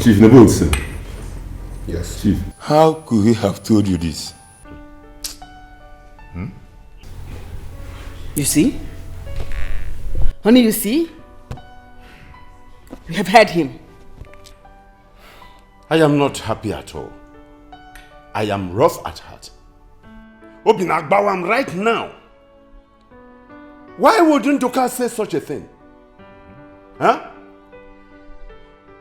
Chief Nebulson. Yes. Chief. How could he have told you this? You see? Honey, you see? We have heard him. I am not happy at all. I am rough at heart. Obinagbawam right now. Why wouldn't Nduka say such a thing? Huh?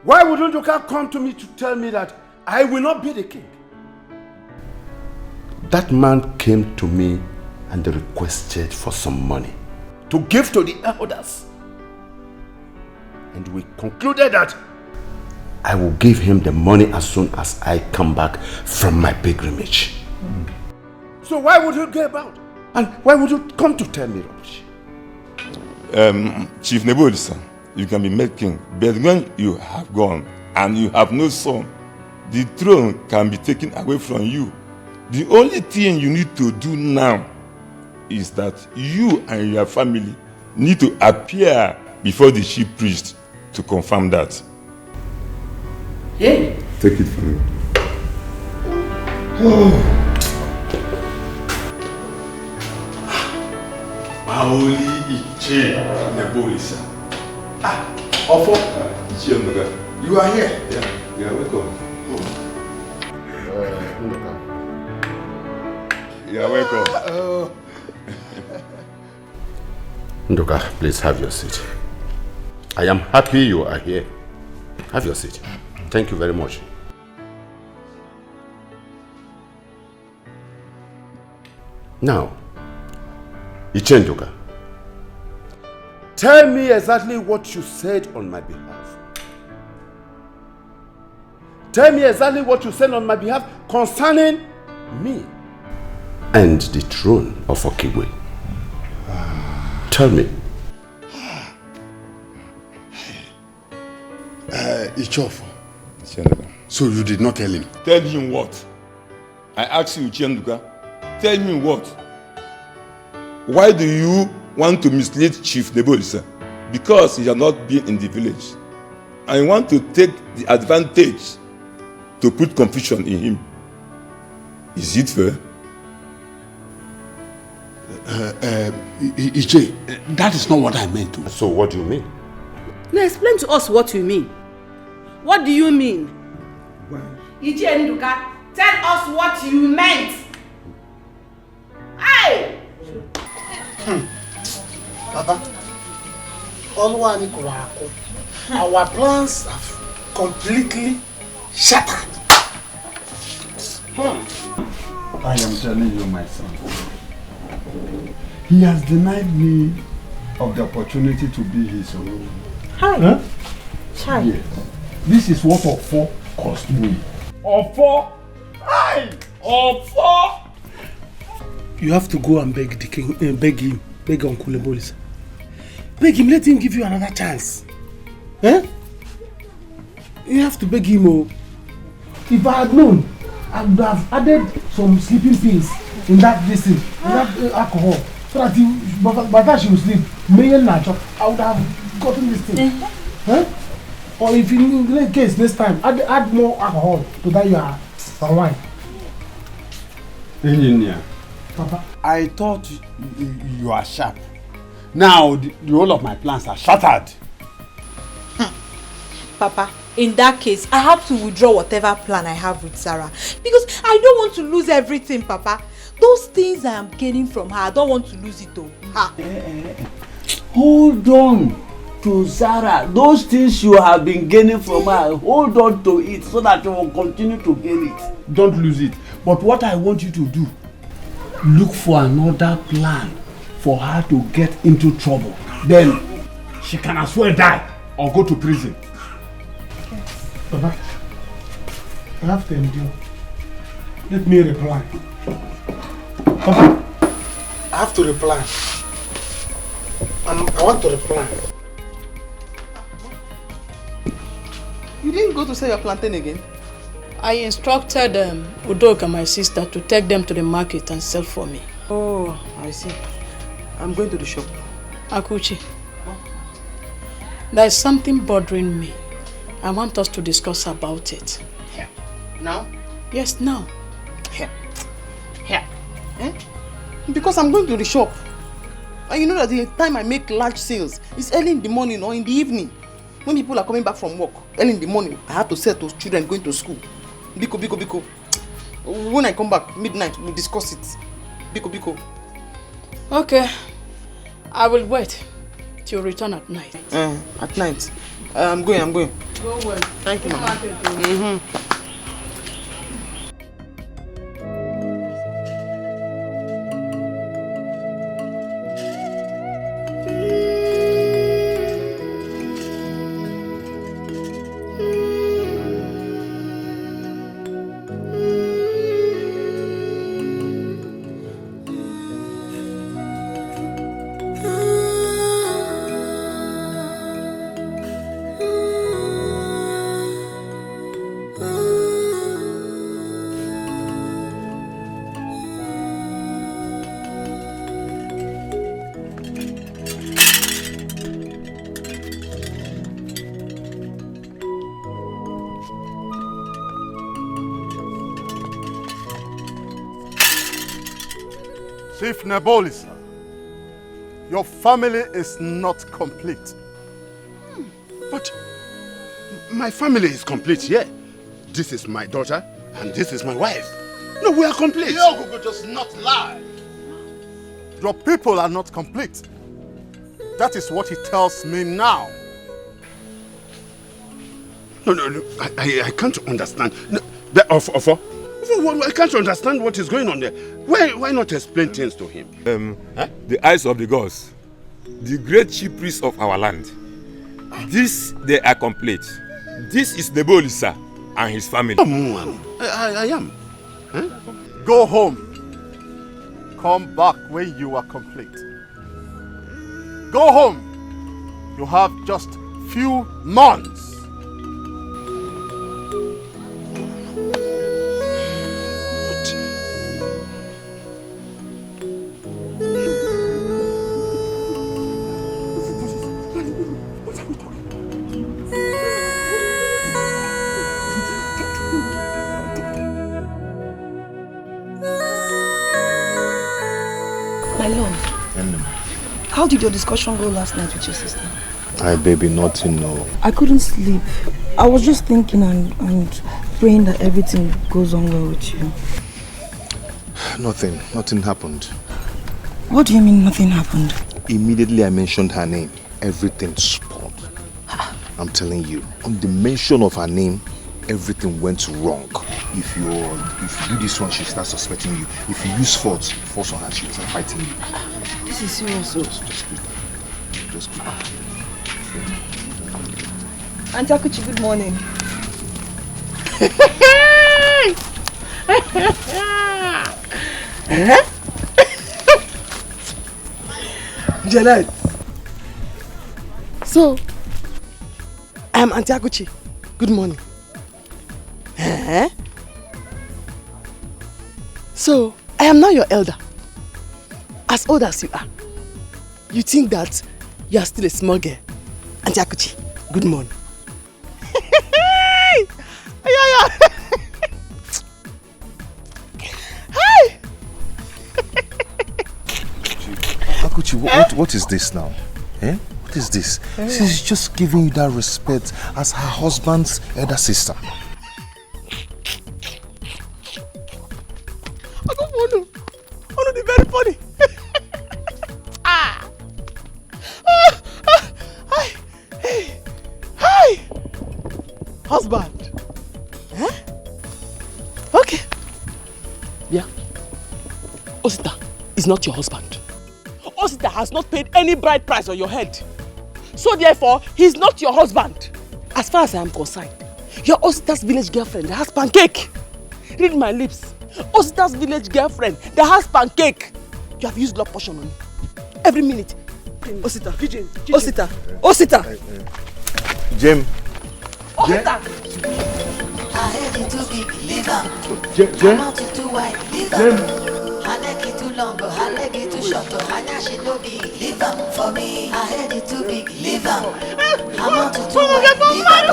Why wouldn't Nduka come to me to tell me that I will not be the king? That man came to me and requested for some money to give to the elders. And we concluded that I will give him the money as soon as I come back from my pilgrimage. So why would you go about? And why would you come to tell me rubbish? Chief Nebulson, you can be made king, but when you have gone and you have no son, the throne can be taken away from you. The only thing you need to do now is that you and your family need to appear before the chief priest to confirm that. Yeah. Take it from me. Maoli Iche Nebulisa. Ofo, Iche Nduka. you are here. Yeah, welcome. You're welcome. Nduka, please have your seat. I am happy you are here. Have your seat. Thank you very much. Now, Iche Nduka, tell me exactly what you said on my behalf. Tell me exactly what you said on my behalf concerning me and the throne of Okigwe. Tell me. Ichofo. So you did not tell him? Tell him what? I asked you, Chenduka. Tell me what? Why do you want to mislead Chief Nebulisa? Because he has not been in the village. I want to take the advantage to put confusion in him. Is it fair? Iche, that is not what I meant to. So what do you mean? Now explain to us what you mean. What do you mean? Iche Nduka, tell us what you meant. Hey! Papa, our plans have completely shattered. I am telling you, my son. He has denied me of the opportunity to be his own. Hi. Huh? Chai. Yes. This is what Ofo cost me. Ofo? Hi! Ofo! You have to go and beg the king, beg Uncle Nebulisa. Beg him, let him give you another chance. Eh? You have to beg him. Oh. If I had known, I would have added some sleeping pills in that in that alcohol, so that by the time she will sleep, I would have gotten this thing. Huh? Or if in case next time, add more alcohol to that your wine. Engineer, Papa. I thought you are sharp. Now the whole of my plans are shattered. Papa, in that case, I have to withdraw whatever plan I have with Sarah. Because I don't want to lose everything, Papa. Those things I am gaining from her, I don't want to lose it though. Hold on to Sarah. Those things you have been gaining from her, hold on to it so that you will continue to gain it. Don't lose it. But what I want you to do, look for another plan for her to get into trouble. Then she can as well die or go to prison. Papa, I have to endure. Let me reply. Papa, I have to reply. I want to reply. You didn't go to sell your plantain again? I instructed Udoka, my sister, to take them to the market and sell for me. Oh, I see. I'm going to the shop. Akuchi, there is something bothering me. I want us to discuss about it. Here. Now? Yes, now. Here. Here. Eh? Because I'm going to the shop. And you know that the time I make large sales is early in the morning or in the evening. When people are coming back from work, early in the morning, I have to set those children going to school. Biko. When I come back, midnight, we'll discuss it. Biko. Okay. I will wait till you return at night. At night. I'm going. Go well. Thank you, Mama. Chief Nebolisa, your family is not complete. But my family is complete, yeah. This is my daughter and this is my wife. No, we are complete. Yogo does not lie. Your people are not complete. That is what he tells me now. No, I can't understand. No, I can't understand what is going on there. Why not explain things to him? The eyes of the gods, the great chief priest of our land. This, they are complete. This is the Bolisa and his family. I am. Huh? Go home. Come back when you are complete. Go home. You have just few months. My lord, how did your discussion go last night with your sister? Hi baby, nothing, no. I couldn't sleep. I was just thinking and praying that everything goes on well with you. Nothing happened. What do you mean nothing happened? Immediately I mentioned her name, everything spoiled. I'm telling you, on the mention of her name, everything went wrong. If you do this one, she starts suspecting you. If you use force on her, she starts fighting you. This is serious. Just quick. Auntie Akuchi, good morning. Janet. So, I am Auntie Akuchi. Good morning. So, I am now your elder. As old as you are. You think that you are still a small girl. Auntie Akuchi, good morning. Akuchi, what is this now? What is this? She's just giving you that respect as her husband's elder sister. Oh, the very funny. Hi, husband. Okay. Yeah. Osita is not your husband. Osita has not paid any bride price on your head. So therefore, he's not your husband. As far as I am concerned, you're Osita's village girlfriend that has pancake. Read my lips. Osita's village girlfriend that has pancake. You have used love potion on me. Every minute. Osita. Osita. Jim. Osita. Jim. too long, but her leg is too short. Her now she no big. Leave am for me. Her head is too big. Leave am. Her mouth is too wide. Leave am.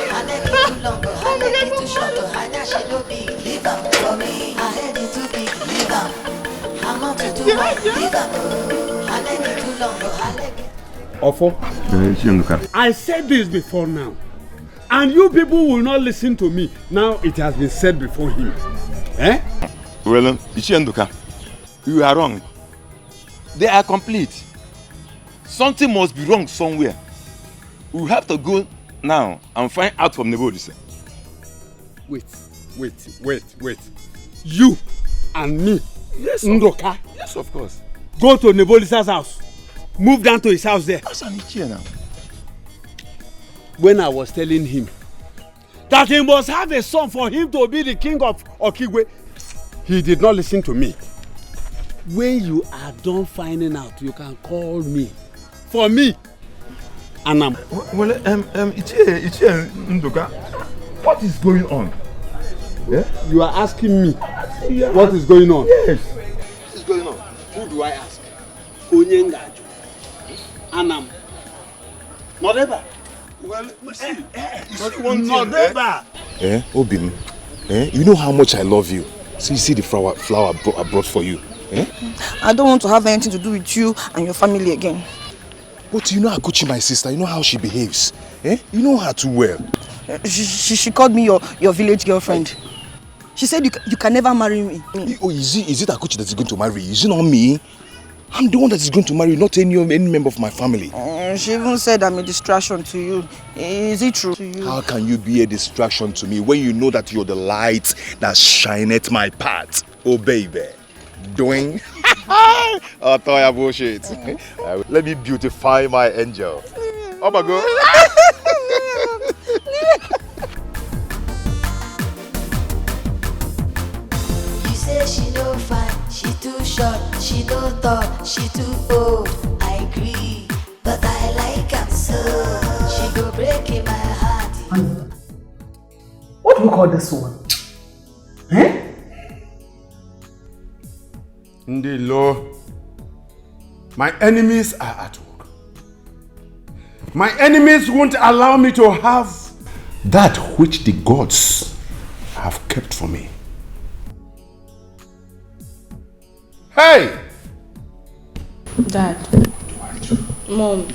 Her leg is too long, but her leg is too short. Her now she no big. Leave am for me. Her head is too big. Leave am. Her mouth is too wide. Leave am. Her leg is too long, but her leg is... Ofo, I said this before now, and you people will not listen to me. Now it has been said before him. Eh? Well, Ichienduka, you are wrong. They are complete. Something must be wrong somewhere. We have to go now and find out from the bodies. Wait. You and me, yes, Ndoka. Yes, of course. Go to Nebolisa's house. Move down to his house there. That's an issue now. When I was telling him that he must have a son for him to be the king of Okigwe, he did not listen to me. When you are done finding out, you can call me. For me. And I'm... Well, Ichie Nduka, what is going on? Yeah? You are asking me what is going on? Yes. What is going on? Who do I ask? Onyengaju. Anam. Not ever. Well, you see not ever. Obim, you know how much I love you. So you see the flower I brought for you. I don't want to have anything to do with you and your family again. But you know Akuchi, my sister, you know how she behaves. You know her too well. She called me your village girlfriend. She said you can never marry me. Oh, is it Akuchi that is going to marry you? Is it not me? I'm the one that is going to marry, not any member of my family. She even said I'm a distraction to you. Is it true to you? How can you be a distraction to me when you know that you're the light that shineth my path? Oh, baby. Doing? Oh, Toya bullshit. Let me beautify my angel. Oh, my God. You say she no fine, she too short, she no tall, she too old. I agree, but I like her so. She go break in my heart. What do you call this one? Ndilo, my enemies are at work. My enemies won't allow me to have that which the gods have kept for me. Hey! Dad, Mom,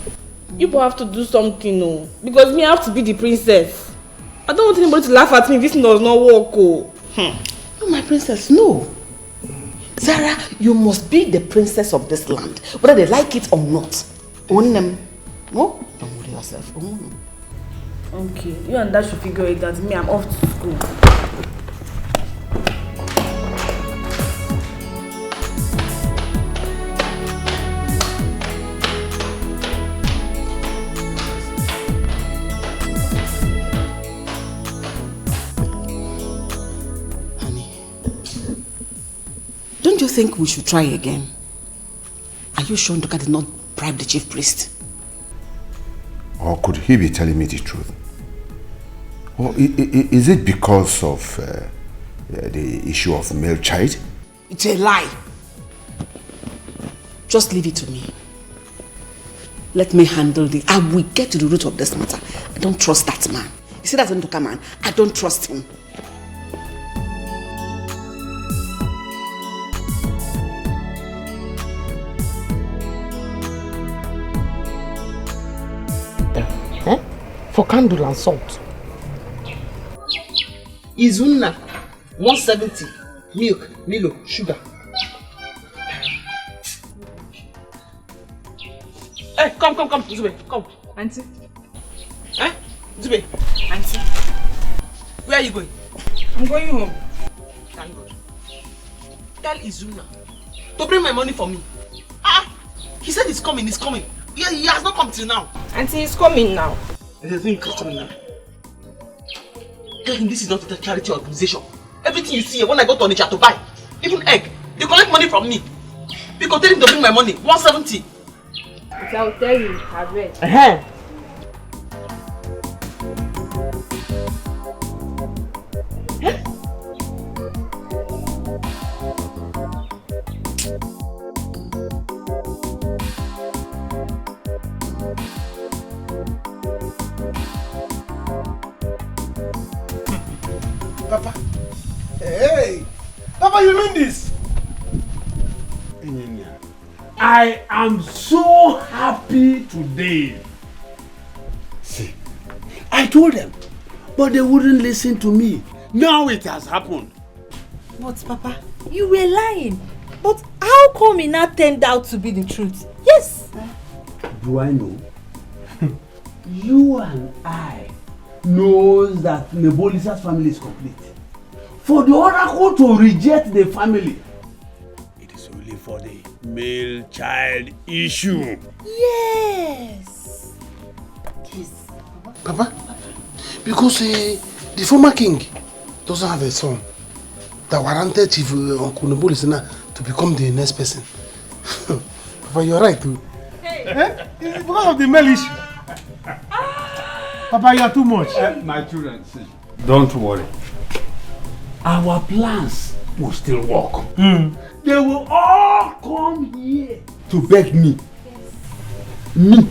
you both have to do something, no? Because me, I have to be the princess. I don't want anybody to laugh at me if this does not work, oh. No, my princess, no. Zara, you must be the princess of this land, whether they like it or not. Own them. No? Don't worry yourself. Okay, you and Dad should figure it out. Me, I'm off to school. Don't you think we should try again? Are you sure Ndoka did not bribe the chief priest? Or could he be telling me the truth? Or is it because of the issue of male child? It's a lie. Just leave it to me. Let me handle this. I will get to the root of this matter. I don't trust that man. You see that Ndoka man? I don't trust him. For candle and salt. Izuna, 170. Milk, Milo, sugar. Hey, come, Zube, come. Auntie. Zube. Auntie. Where are you going? I'm going home. Thank God. Tell Izuna to bring my money for me. He said he's coming. Yeah, he has not come till now. Auntie, he's coming now. There's nothing coming now. Tell him this is not a charity organization. Everything you see here, when I go to Naija to buy, even egg, they collect money from me. Because tell him to bring my money, 170. I will tell you, I've read. I am so happy today. See, I told them, but they wouldn't listen to me. Now it has happened. But Papa, you were lying. But how come it now turned out to be the truth? Yes. Do I know? You and I knows that Nebolisa's family is complete. For the Oracle to reject the family, it is only for the male child issue. Yes. Yes. Papa, because the former king doesn't have a son that warranted Chief Uncle Nebulisa to become the next person. Papa, you're right too. Hey. It's because of the male issue. Papa, you are too much. My children, see, don't worry. Our plans will still work. They will all come here to beg me. Me,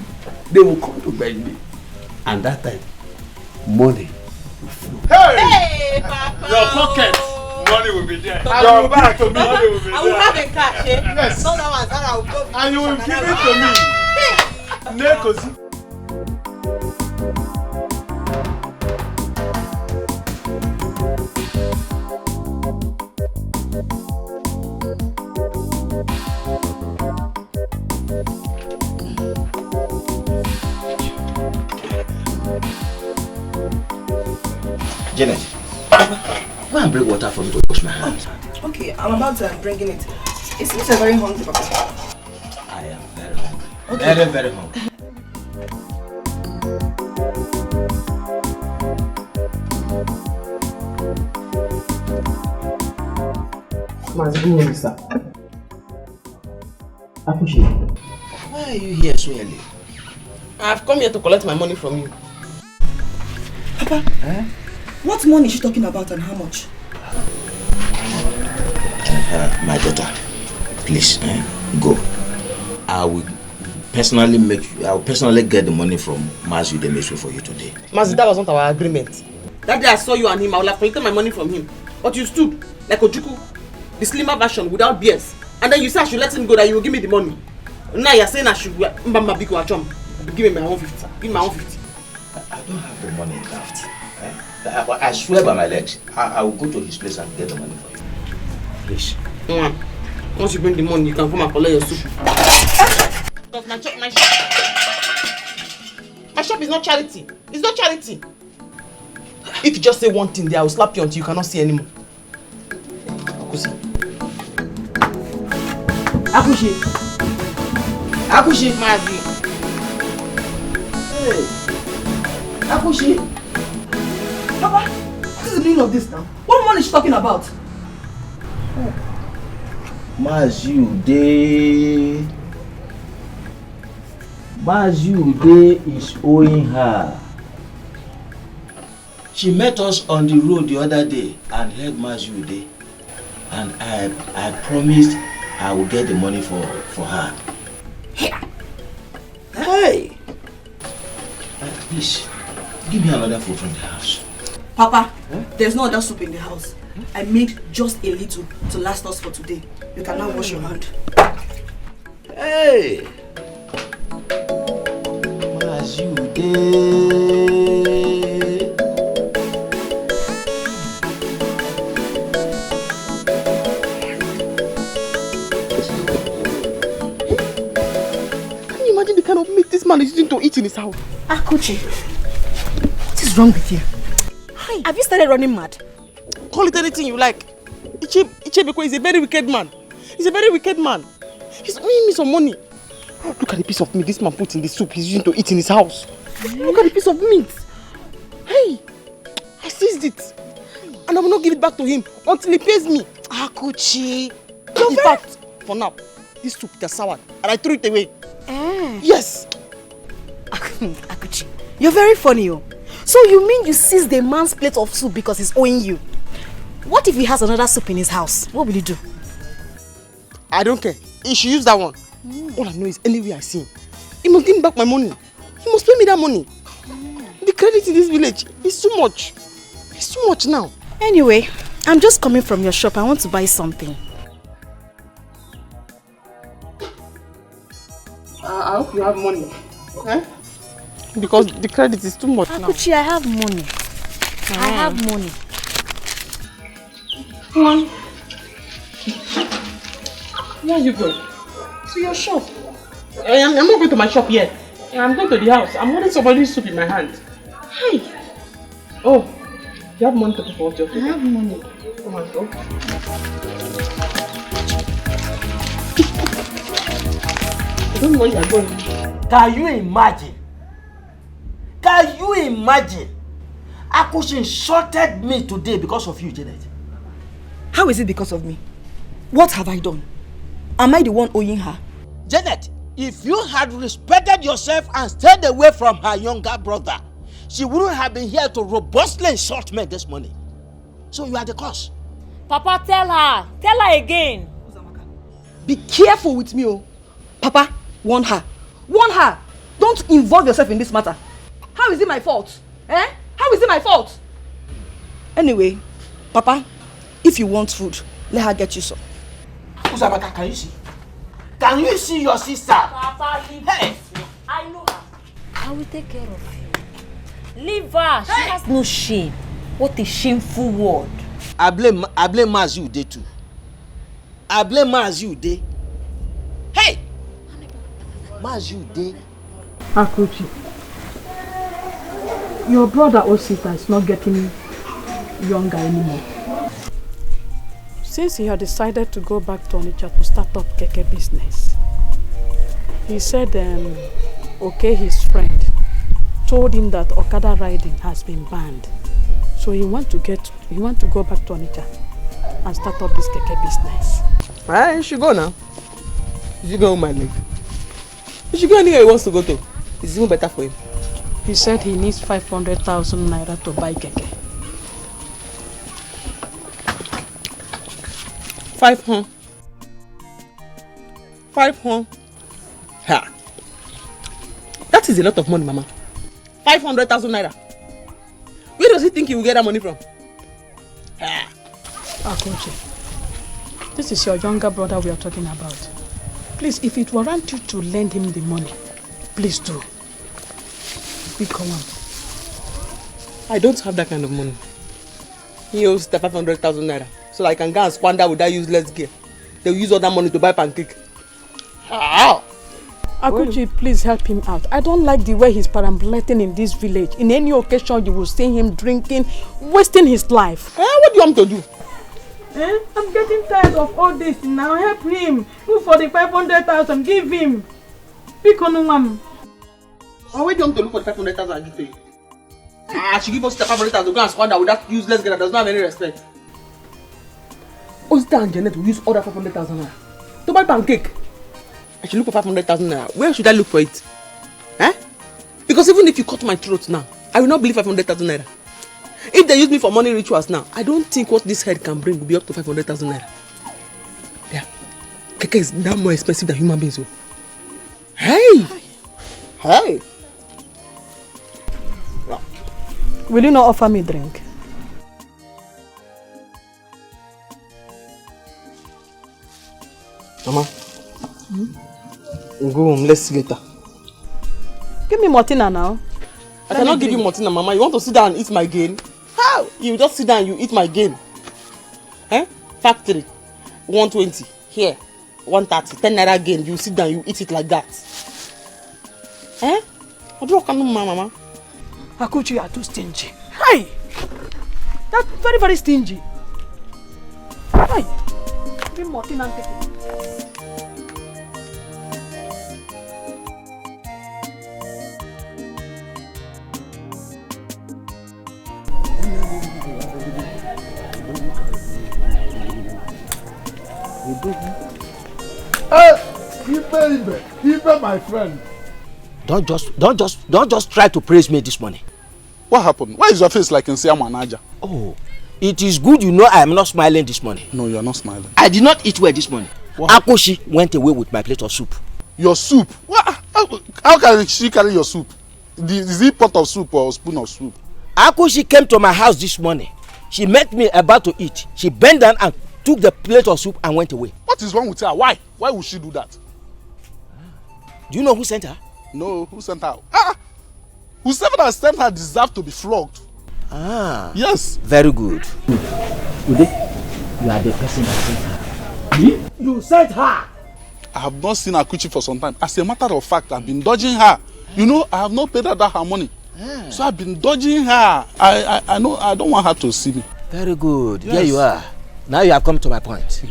they will come to beg me. And that time, money will flow. Hey, Papa! Your pocket, money will be there. Your bag to me, money will be there. I will have a cash, eh? Yes. No, that one, I will go. And you will give it to me. Nekosi. Janet, go and bring water for me to wash my hands. Okay, I'm about to bring it. It seems you're very hungry, Papa. I am very hungry. Okay. Very, very hungry. Why are you here so early? I've come here to collect my money from you. Papa, what money is she talking about and how much? My daughter, please, go. I will personally get the money from Mazu Demesu for you today. Mazu, that was not our agreement. That day I saw you and him, I would have collected my money from him. But you stood like Ojuku, the slimmer version without beers. And then you said I should let him go, that you will give me the money. Now you're saying I should give me my 150. Give me my 150. I don't have the money left. I swear by my legs, I will go to his place and get the money for you. Please. Once you bring the money, you can come and collect your soup. My shop is not charity. It's not charity. If you just say one thing there, I will slap you until you cannot see anymore. Akushi. Mazi. Hey. Akushi. Papa, what is the meaning of this now? What money is she talking about? Mazu is owing her. She met us on the road the other day and heard Mazu. And I promised I will get the money for her. Hey! Please, give me another food from the house. Papa, there's no other soup in the house. I made just a little to last us for today. You can now wash your hand. Hey! Mazu. Can you imagine the kind of meat this man is using to eat in his house? Akuchi, what is wrong with you? Hi. Have you started running mad? Call it anything you like. Ichebeko is a very wicked man. He's a very wicked man. He's owing me some money. Look at the piece of meat this man put in the soup he's using to eat in his house. Look at the piece of meat. Hey, I seized it. And I will not give it back to him until he pays me. Akuchi. In fact, for now, this soup is sour and I threw it away. Yes. Akuchi, you're very funny. So you mean you seized the man's plate of soup because he's owing you? What if he has another soup in his house? What will you do? I don't care. He should use that one. All I know is anywhere I see him, he must give me back my money. He must pay me that money. The credit in this village is too much. It's too much now. Anyway, I'm just coming from your shop. I want to buy something. I hope you have money. Eh? Because the credit is too much now. Akuchi, I have money. I have money. One. Where are you going? To your shop. I'm not going to my shop yet. I'm going to the house. I'm holding somebody's soup in my hand. Hey. Oh, you have money to pay for what you're doing? I have money. Come on, go. I don't know where you're going. Can you imagine? Can you imagine? Akushi insulted me today because of you, Janet. How is it because of me? What have I done? Am I the one owing her? Janet, if you had respected yourself and stayed away from her younger brother, she wouldn't have been here to robustly insult me this morning. So you are the cause. Papa, tell her. Tell her again. Be careful with me, oh. Papa, warn her. Warn her. Don't involve yourself in this matter. How is it my fault? Eh? How is it my fault? Anyway, Papa, if you want food, let her get you some. Uzamaka, can you see? Can you see your sister? Papa, leave her. I know her. I will take care of you. Leave her. She has no shame. What a shameful word. I blame Mazi too. I blame Mazi. Hey! Mazi. Akuchi, your brother Osita is not getting younger anymore. Since he had decided to go back to Onitsha to start up Keke business, he said okay, his friend told him that Okada riding has been banned. So he want to go back to Onitsha and start up this Keke business. Alright, you should go now. You should go with my leg. You should go anywhere he wants to go to. It's even better for him. He said he needs 500,000 naira to buy Keke. 500. 500. Ha. That is a lot of money, Mama. 500,000 naira. Where does he think he will get that money from? Ha. Akoche, this is your younger brother we are talking about. Please, if it warrant you to lend him the money, please do. Come on. I don't have that kind of money. He owes the 500,000 naira. So I can go and squander with that useless gear. They will use all that money to buy pancake. How? Akuchi, please help him out. I don't like the way he's perambulating in this village. In any occasion, you will see him drinking, wasting his life. What do you want me to do? I'm getting tired of all this now. Help him. Look for the 500,000. Give him. Pick on him, ma'am. Where do you want to look for the 500,000 I give to you? She give us the 500,000 to go and squander with that useless girl that does not have any respect. Osita and Janet will use all that 500,000 naira to buy pancake. I should look for 500,000 naira. Where should I look for it? Because even if you cut my throat now, I will not believe 500,000 naira. If they use me for money rituals now, I don't think what this head can bring will be up to 500,000 naira. Yeah. Keke is now more expensive than human beings. Hey! Hey! Will you not offer me a drink? Mama, go home. Let's see later. Give me Martina now. I cannot give you Martina, Mama. You want to sit down and eat my gain? How? You just sit down and you eat my gain. Factory, 120. Here, 130. 10 naira gain. You sit down, you eat it like that. I don't know, Mama. Akuchi, you are too stingy. Hey! That's very, very stingy. Hey! Give me Martina and take it. Ibe, my friend. Don't just try to praise me this morning. What happened? Why is your face like in Siama Naija? Oh, it is good you know I am not smiling this morning. No, you are not smiling. I did not eat well this morning. Akoshi went away with my plate of soup. Your soup? What? How can she carry your soup? Is it pot of soup or a spoon of soup? Akoshi came to my house this morning. She met me about to eat. She bent down and took the plate of soup and went away. What is wrong with her? Why? Why would she do that? Do you know who sent her? No, who sent her? Whoever that sent her deserves to be flogged. Yes. Very good. Ude, you are the person that sent her. Me? You sent her. I have not seen Akuchi for some time. As a matter of fact, I've been dodging her. You know, I have not paid her her money. So I've been dodging her. I know I don't want her to see me. Very good. Yes. Here you are. Now you have come to my point.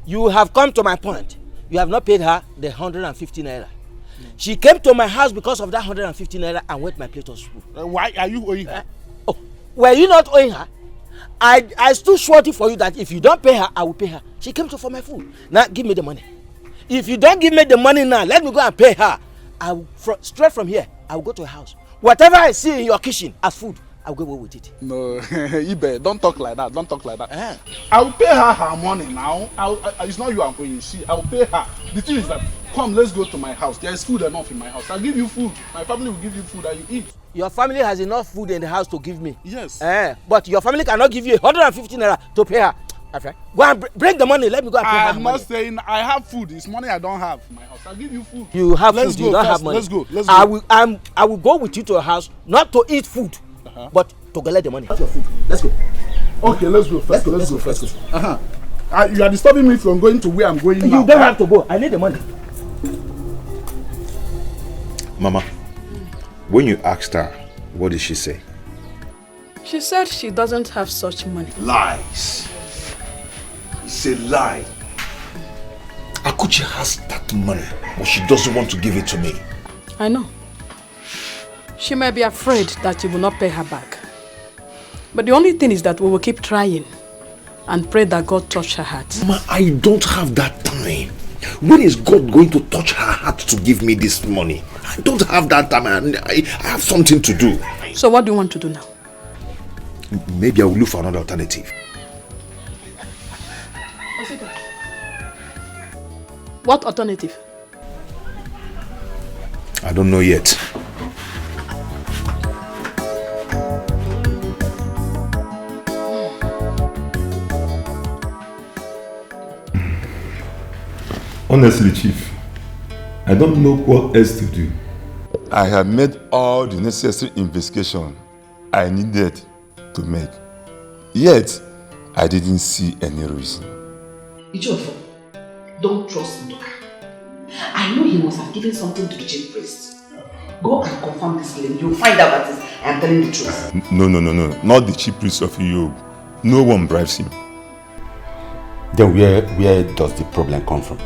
You have come to my point. You have not paid her the 150 naira. She came to my house because of that 150 naira and went my plate of soup. Why are you owing her? Were you not owing her? I stood shorty for you that if you don't pay her, I will pay her. She came to for my food. Now give me the money. If you don't give me the money now, let me go and pay her. I will, straight from here, I will go to her house. Whatever I see in your kitchen as food, I'll go away with it. No, Ibe, don't talk like that. Don't talk like that. I will pay her her money now. It's not you I'm paying. See, I will pay her. The thing is that, come, let's go to my house. There is food enough in my house. I'll give you food. My family will give you food and you eat. Your family has enough food in the house to give me. Yes. But your family cannot give you 150 naira to pay her. Go and bring the money. Let me go and pay her. I'm not saying I have food. It's money I don't have in my house. I'll give you food. You have let's food. Go you don't first. have money. Let's go. Let's go. I will go with you to your house, not to eat food, but to collect the money. Your food. Let's go. Okay, let's go first. Let's go first. You are disturbing me from going to where I'm going now. You don't have to go. I need the money. Mama, when you asked her, what did she say? She said she doesn't have such money. Lies. It's a lie. Akuchi has that money, but she doesn't want to give it to me. I know. She may be afraid that you will not pay her back. But the only thing is that we will keep trying and pray that God touch her heart. Mama, I don't have that time. When is God going to touch her heart to give me this money? I don't have that time. I have something to do. So what do you want to do now? Maybe I will look for another alternative. What alternative? I don't know yet. Honestly, Chief, I don't know what else to do. I have made all the necessary investigation I needed to make. Yet, I didn't see any reason. Ichofo, don't trust Ndoka. I know he must have given something to the chief priest. Go and confirm this claim. You'll find out that I am telling the truth. No. Not the chief priest of Yob. No one bribes him. Then where does the problem come from?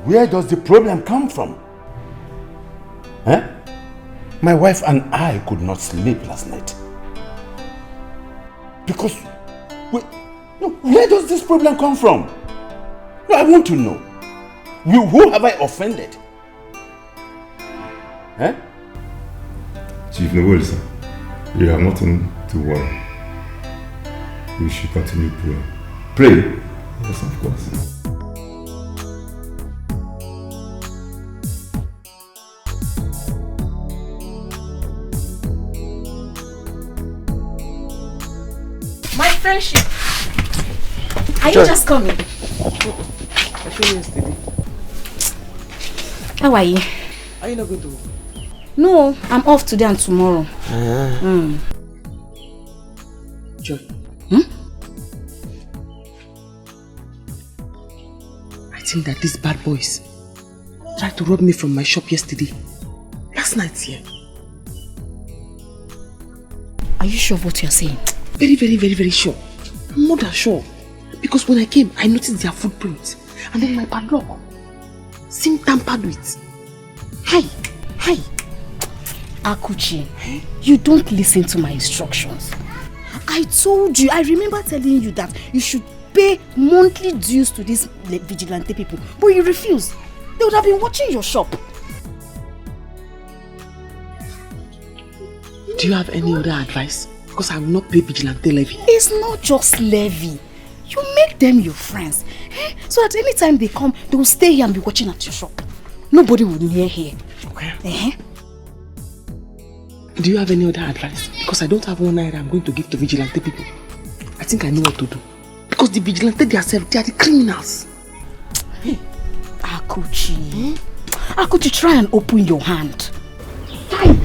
Where does the problem come from? My wife and I could not sleep last night. Because, where does this problem come from? No, I want to know. Who have I offended? Chief Noel, sir, you have nothing to worry. We should continue praying. Pray? Yes, of course. My friendship. Are you just coming? I showed you yesterday. How are you? Are you not going to work? No, I'm off today and tomorrow. Joy. I think that these bad boys tried to rob me from my shop yesterday. Last night here. Are you sure of what you're saying? Very sure. I'm more than sure. Because when I came, I noticed their footprints. And then my padlock seemed tampered with. Hi. Akuchi, you don't listen to my instructions. I told you, I remember telling you that you should pay monthly dues to these vigilante people. But you refused. They would have been watching your shop. Do you have any other advice? Because I will not pay vigilante levy. It's not just levy. You make them your friends. So that anytime they come, they will stay here and be watching at your shop. Nobody will near here. Okay. Do you have any other advice? Because I don't have one naira I'm going to give to vigilante people. I think I know what to do. Because the vigilante themselves, they are the criminals. Akuchi. Akuchi, try and open your hand. Try it.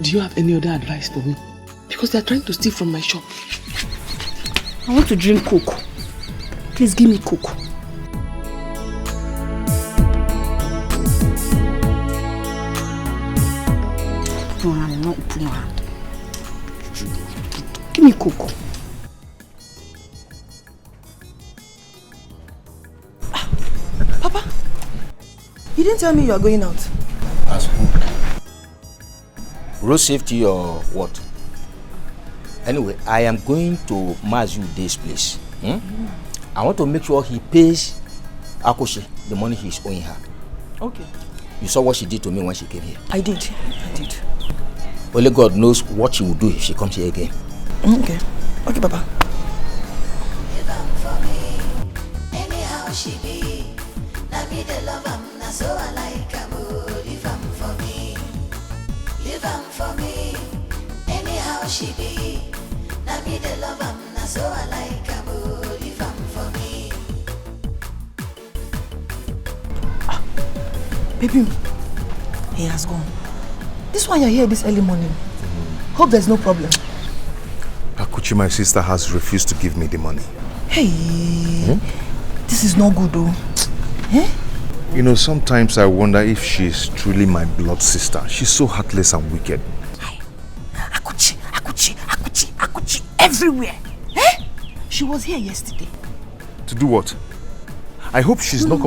Do you have any other advice for me? Because they are trying to steal from my shop. I want to drink Coke. Please give me Coke. No, I'm not opening your hand. Give me Coke. Papa, you didn't tell me you are going out. As who? Road safety or what? Anyway, I am going to Mazu Day's place. I want to make sure he pays Akoshi the money he's owing her. Okay. You saw what she did to me when she came here. I did. Only God knows what she will do if she comes here again. Okay. Okay, Papa. Anyhow she be, na me the love am, na so I like am. Leave am for me, leave am for me. Anyhow she be, na me the love am, na so I like am. Leave am for me. Baby, he has gone. This one you're here this early morning. Hope there's no problem. Akuchi, my sister, has refused to give me the money. Hey, this is not good though. You know, sometimes I wonder if she's truly my blood sister. She's so heartless and wicked. Akuchi, Akuchi, Akuchi, Akuchi, everywhere. She was here yesterday. To do what? I hope she's not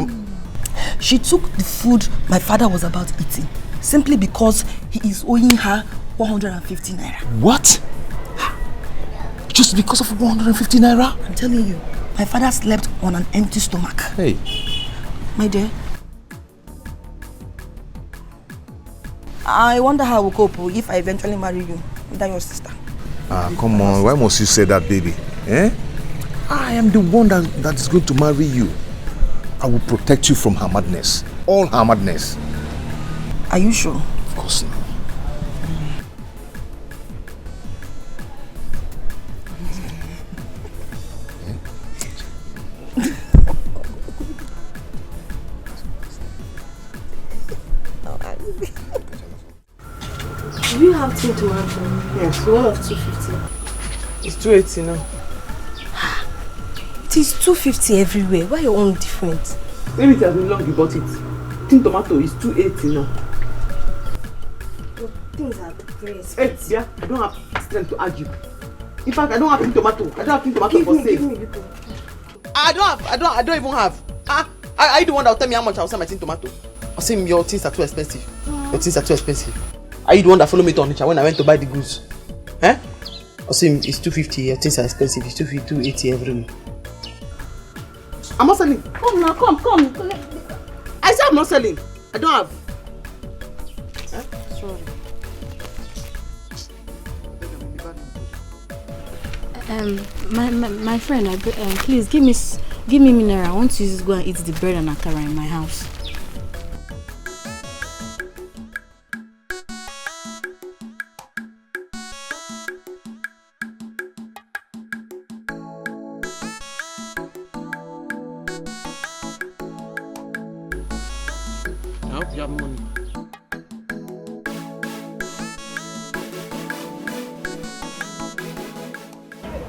She took the food my father was about eating simply because he is owing her 150 naira. What? Just because of 150 naira? I'm telling you, my father slept on an empty stomach. Hey. My dear, I wonder how I will cope if I eventually marry you without your sister. Come on, why must you say that, baby? I am the one that is going to marry you. I will protect you from her madness. All her madness. Are you sure? Of course not. Do you have tin tomato? Yes, one of 250. It's 280 now. It is 250 everywhere. Why your own different? Maybe it has been long you bought it. Tin tomato is 280 now. Things are very expensive. Hey, yeah, I don't have strength to argue. In fact, I don't have tin tomato. I don't have tin tomato for sale. Give me. I don't even have. Are you the one that will tell me how much I will sell my tin tomato? I'll say your things are too expensive. Your things are too expensive. Are you the one that followed me to Onitsha when I went to buy the goods? I'll say it's 250. Your things are expensive. It's 250, 280 everywhere. I'm not selling. Come now, come. I said I'm not selling. I don't have. Sorry. My friend, please give me mineral. I want to just go and eat the bread and akara in my house. I hope you have money.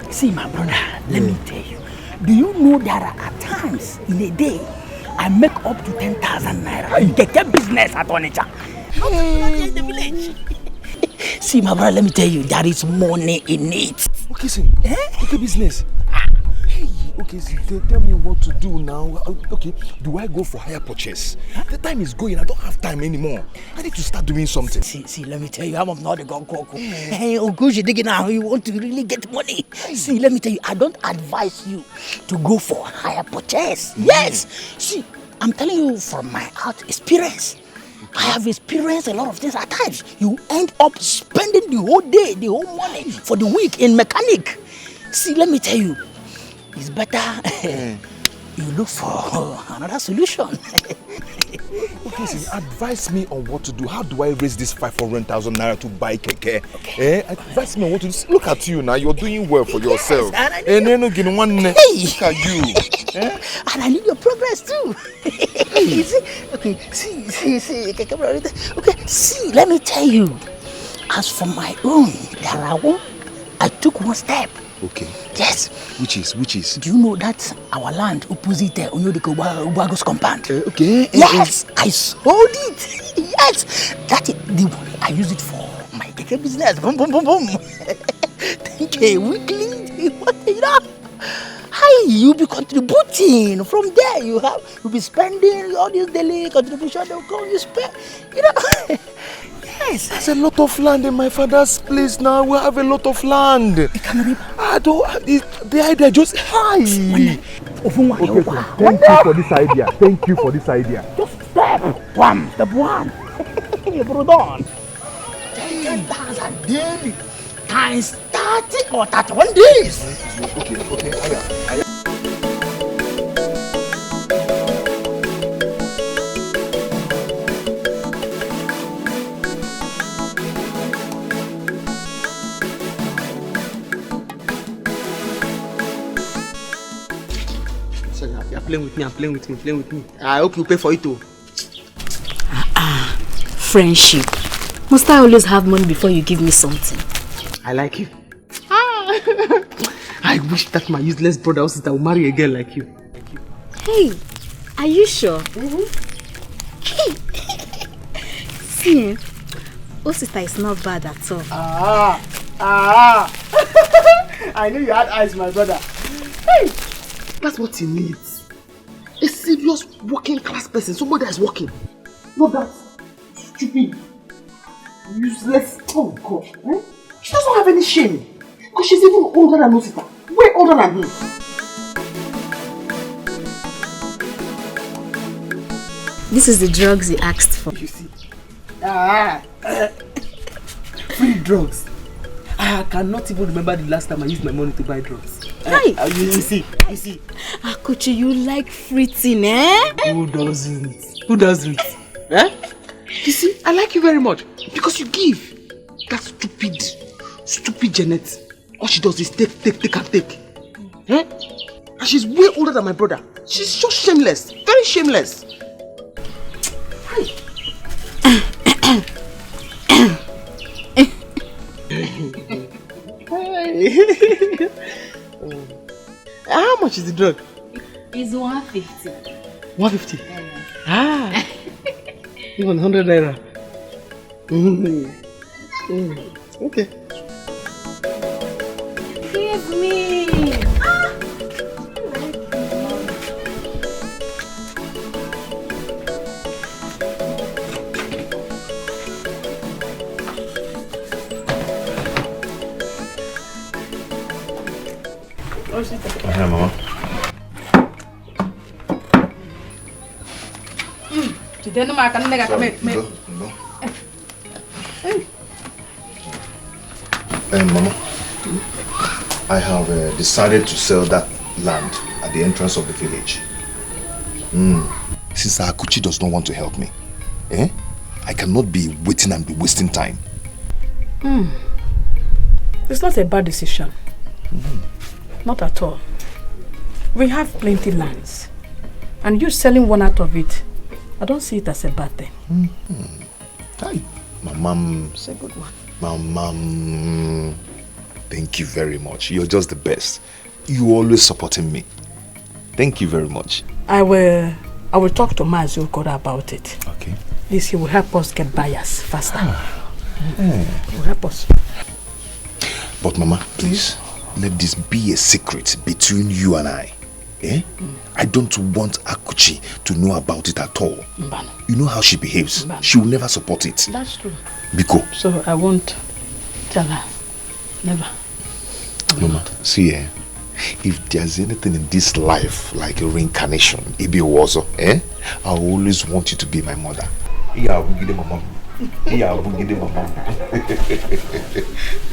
See, my brother, let me tell you. Do you know there are at times in a day I make up to 10,000 naira in Dikeh business at Onitsha? In the village. See, my brother, let me tell you, there is money in it. Okay, see. Okay, business. Hey, okay, see, tell me what to do now. Okay, do I go for higher purchase? The time is going. I don't have time anymore. I need to start doing something. See, let me tell you, I'm not the Gokoko. Hey, Ogushi digging now, you want to really get money. See, let me tell you, I don't advise you to go for higher purchase. Yes. See, I'm telling you from my out experience. I have experienced a lot of things at times. You end up spending the whole day, the whole money for the week in mechanic. See, let me tell you, it's better you look for another solution. Okay, see, advise me on what to do. How do I raise this 500,000 naira to buy keke? Okay. Advise me on what to do. Look at you now. You're doing well for yourself. And then again, look at you. And I need your progress too. You see? Okay, see. Okay, see, let me tell you. As for my own, I took one step. Okay. Yes. Which is? Do you know that our land opposite Ubago's compound? Okay. Yes, I sold it. Yes. That is the one I use it for my keke business. Boom, boom, boom, boom. Thank you. Weekly. You know? Hi, you'll be contributing. From there, you'll be spending all this daily contribution. They'll come, you spend. You know? Yes. There's a lot of land in my father's place now. We have a lot of land. The idea just high. Okay, thank you for this idea. Thank you for this idea. Just step one. You put it on. 10,000 daily times 30 or 31 days. Okay. I'm playing with me. I hope you pay for it too. Friendship. Must I always have money before you give me something? I like you. I wish that my useless brother or sister would marry a girl like you. Hey, are you sure? See, sister is not bad at all. I knew you had eyes, my brother. Hey, that's what you need. A serious working class person, somebody that is working. Not that stupid, useless. Oh God, eh? She doesn't have any shame. Because she's even older than Osita. Way older than him. This is the drugs he asked for. You see? Free drugs. I cannot even remember the last time I used my money to buy drugs. You see? Akuchi, you like free thing, eh? Who doesn't? Eh? You see, I like you very much because you give. That stupid Janet. All she does is take. Eh? And she's way older than my brother. She's just shameless. Very shameless. How much is the drug? It's 150. 150? Even 100 naira. Okay. Give me. Hi, Mama. Mama, I have decided to sell that land at the entrance of the village. Since Akuchi does not want to help me, I cannot be waiting and be wasting time. It's not a bad decision. Not at all. We have plenty lands. And you selling one out of it, I don't see it as a bad thing. Hi. My mom. It's a good one. My mom. Thank you very much. You're just the best. You always supporting me. Thank you very much. I will talk to Mazi Okora about it. Okay. This he will help us get buyers faster. He will help us. But Mama, please, let this be a secret between you and I. I don't want Akuchi to know about it at all. Mbano. You know how she behaves. Mbano. She will never support it. That's true. Biko. So I won't tell her. Never. Mama, see, if there's anything in this life like a reincarnation, Ibi Wazo, I always want you to be my mother. Yeah, we'll give them a mom. Yeah, we'll give them a mom.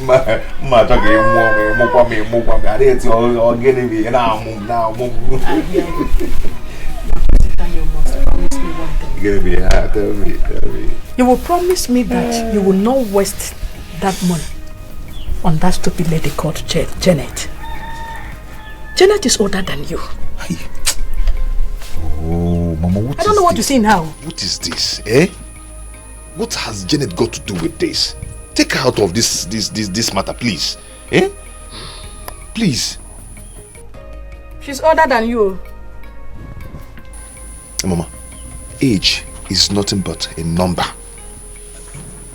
Ma talking more. I didn't all getting me now. gonna be hard? Tell me. You will promise me that you will not waste that money on that stupid lady called Janet. Janet is older than you. Oh, Mama, what I don't know what to say now. What is this, eh? What has Janet got to do with this? Take her out of this matter, please. Eh? Please. She's older than you. Mama, age is nothing but a number.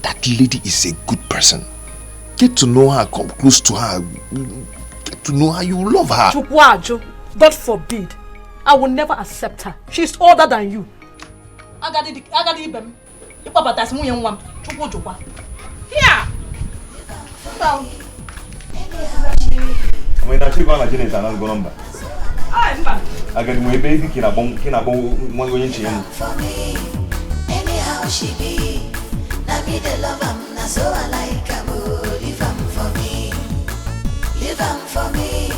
That lady is a good person. Get to know her, come close to her. Get to know her, you love her. Chukwajo, God forbid. I will never accept her. She's older than you. Agadi ibem. Ipapa tas mu yenwam. Chukwajo. Here. Down. I mean, I think on a Janet and I'll go number. I get my baby kinabong one way in China. Anyhow she be, na me the love am, na so I like am. Leave am for me, leave am for me.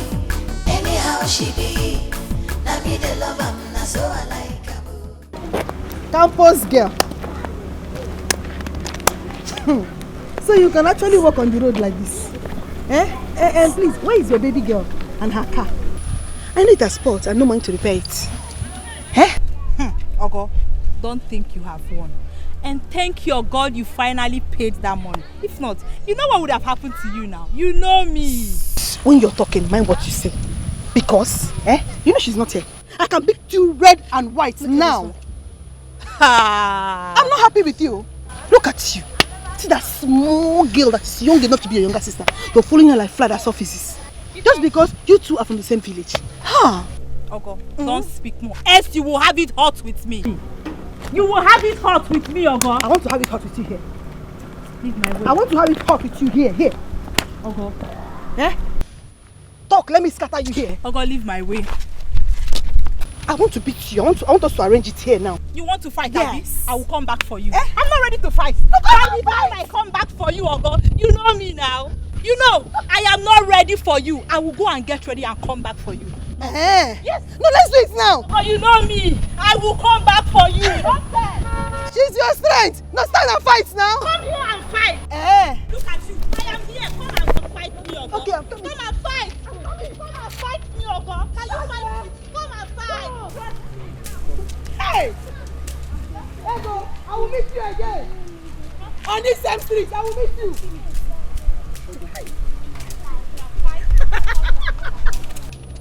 Anyhow she be, na me the love am, na so I like am. Campus girl. So you can actually walk on the road like this. And please, where is your baby girl and her car? I need a spot and no money to repair it. Ogo, don't think you have won. And thank your God you finally paid that money. If not, you know what would have happened to you now. You know me. When you're talking, mind what you say. Because, you know she's not here. I can beat you red and white now. I'm not happy with you. Look at you. See that small girl that's young enough to be your younger sister. You're following her like fly as offices. Just because you two are from the same village. Ogo, don't speak more. Else you will have it hot with me. You will have it hot with me, Ogo. I want to have it hot with you here. Leave my way. I want to have it hot with you here. Ogo. Talk, let me scatter you here. Ogo, leave my way. I want to beat you. I want us to arrange it here now. You want to fight, Yes. Abi? I will come back for you. I'm not ready to fight. I come back for you, Ogo. You know me now. You know, I am not ready for you. I will go and get ready and come back for you. Yes. No, let's do it now. Oh, you know me. I will come back for you. She's your strength. No, stand and fight now. Come here and fight. Look at you. I am here. Come and fight me, Ogo. Okay, I'm coming. Come and fight. Come and fight me, Ogo. Can you fight me? Come and fight. Hey! Ego, I will meet you again. On this same street, I will meet you.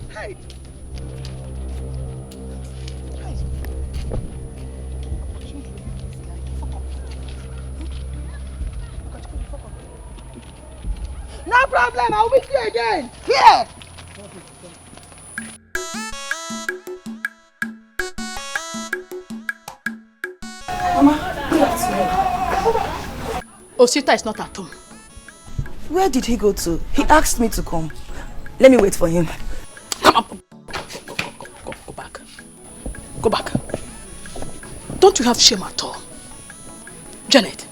Hey! No problem, I'll meet you again. Here! Osita is not at home. Where did he go to? He asked me to come. Let me wait for him. Come up. Go back. Go back. Don't you have shame at all? Janet,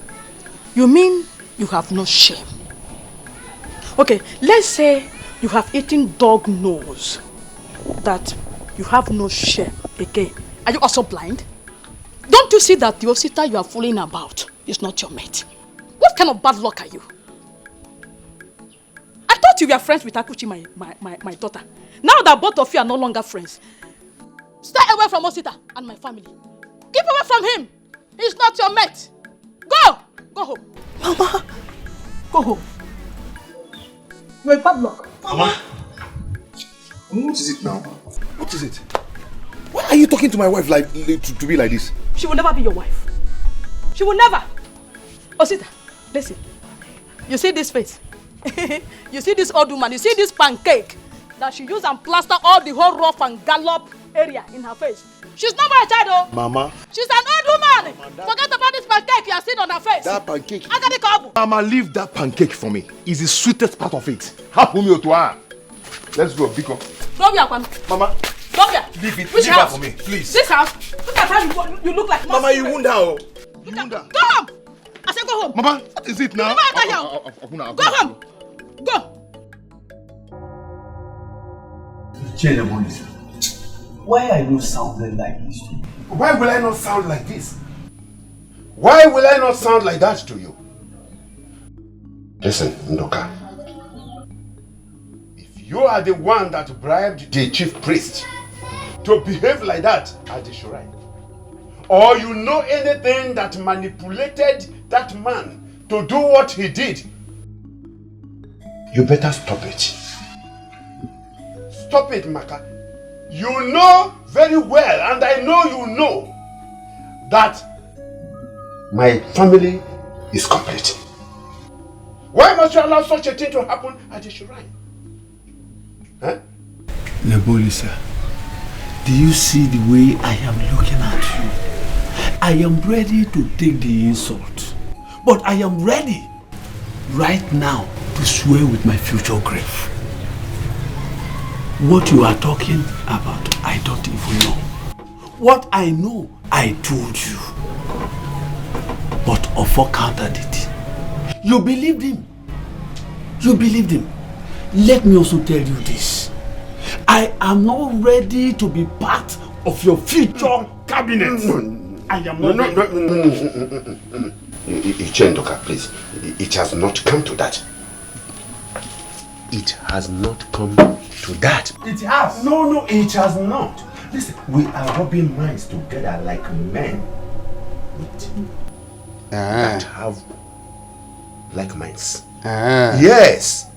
you mean you have no shame? Okay, let's say you have eaten dog nose. That you have no shame again. Are you also blind? Don't you see that the Osita you are fooling about is not your mate? What kind of bad luck are you? I thought you were friends with Akuchi, my daughter. Now that both of you are no longer friends, stay away from Osita and my family. Keep away from him. He's not your mate. Go! Go home. Mama! Go home. You're a bad luck. Mama! What is it now? What is it? Why are you talking to my wife like to be like this? She will never be your wife. She will never. Osita, listen. You see this face? You see this old woman? You see this pancake that she used and plaster all the whole rough and gallop area in her face? She's not my child, oh. Mama. She's an old woman. Forget about this pancake you are seeing on her face. That pancake. I got the couple. Mama, leave that pancake for me. It's the sweetest part of it. Happen me to her. Let's go, Biko. Come here, Kwame. Mama. Come here. Leave it. Which leave house? That for me, please. This house. Look at how you look like. Mama, you wound her. You wound her. Go home. I said go home. Mama, what is it now? Go home. Go. Why are you sounding like this? Why will I not sound like this? Why will I not sound like that to you? Listen, Ndoka. If you are the one that bribed the chief priest to behave like that at the shrine, or you know anything that manipulated that man to do what he did, you better stop it. Stop it, Maka. You know very well, and I know you know, that my family is complete. Why must you allow such a thing to happen at the shrine? Huh? Nebolisa, do you see the way I am looking at you? I am ready to take the insult, but I am ready right now to swear with my future grave. What you are talking about, I don't even know. What I know, I told you. But Ofo countered it. You believed him. You believed him. Let me also tell you this. I am not ready to be part of your future cabinet. I am not ready. Ichendoka, please. It has not come to that. It has not come to that. It has. No, it has not. Listen, we are rubbing minds together like men that have like minds. Yes.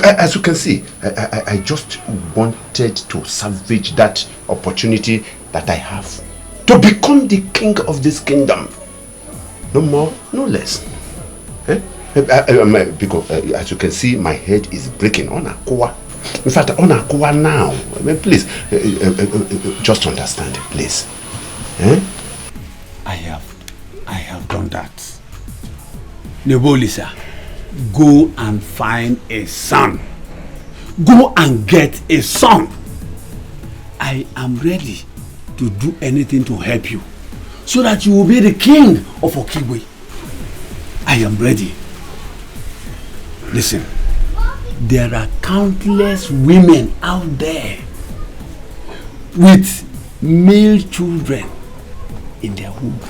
As you can see, I just wanted to salvage that opportunity that I have to become the king of this kingdom. No more, no less. Because as you can see, my head is breaking on Akoa. In fact, on Akoa now. Please, just understand, please. I have done that. Nebolisa, go and find a son. Go and get a son. I am ready to do anything to help you, so that you will be the king of Okigwe. I am ready. Listen, there are countless women out there with male children in their womb,